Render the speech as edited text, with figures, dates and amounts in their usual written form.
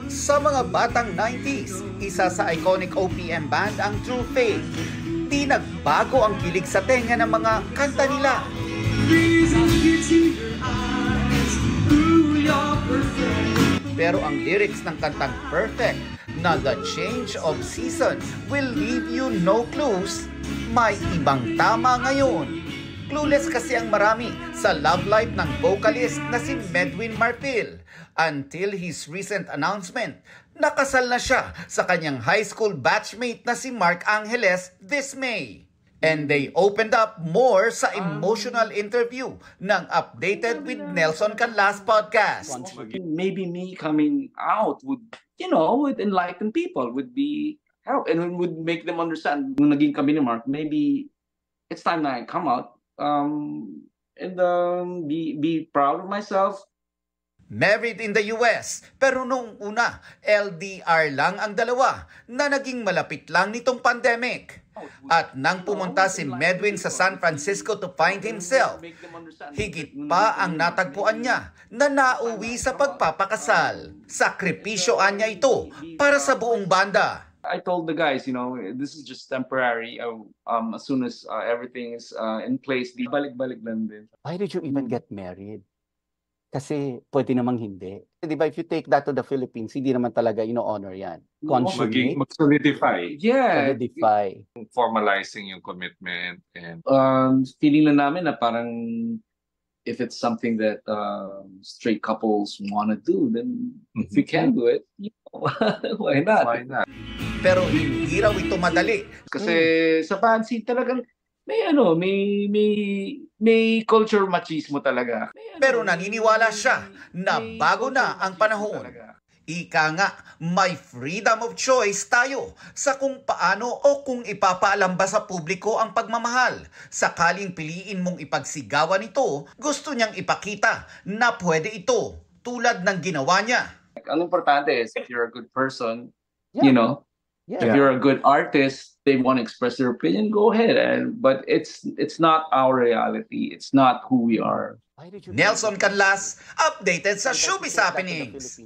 Sa mga batang 90s, isa sa iconic OPM band ang True Faith. Di nagbago ang kilig sa tenga ng mga kanta nila. Pero ang lyrics ng kantang Perfect na The Change of Season will leave you no clues, may ibang tama ngayon. Clueless kasi ang marami sa love life ng vocalist na si Medwin Marfil until his recent announcement. Nakasal na siya sa kanyang high school batchmate na si Mark Angeles this May. And they opened up more sa emotional interview ng Updated with Nelson Canlas podcast. Maybe me coming out would enlighten people, would be help, and would make them understand. Nung naging kami ni Mark, maybe it's time na I come out and be proud of myself. Married in the US, pero nung una, LDR lang ang dalawa na naging malapit lang nitong pandemic. At nang pumunta si Medwin sa San Francisco to find himself, higit pa ang natagpuan niya na nauwi sa pagpapakasal. Sakripisyoan niya ito para sa buong banda. I told the guys, this is just temporary. As soon as everything is in place, di balik-balik lang din. Why did you even get married? Kasi pwede namang hindi. Di ba, if you take that to the Philippines, hindi naman talaga honor yan. Mag-solidify. Yeah. Solidify. Formalizing yung commitment. And feeling na namin na parang if it's something that straight couples want to do, then if we can do it, why not? Why not? Pero hindi raw ito madali. Kasi sa fancy talagang may culture machismo talaga. Pero naniniwala siya na bago na ang panahon. Ika nga, may freedom of choice tayo sa kung paano o kung ipapaalam ba sa publiko ang pagmamahal. Sakaling piliin mong ipagsigawan ito, gusto niyang ipakita na pwede ito, tulad ng ginawa niya. Ang importante is if you're a good person, Yeah. if you're a good artist, they want to express their opinion, go ahead. But it's not our reality. It's not who we are. Nelson Canlas, updated sa Showbiz Happenings.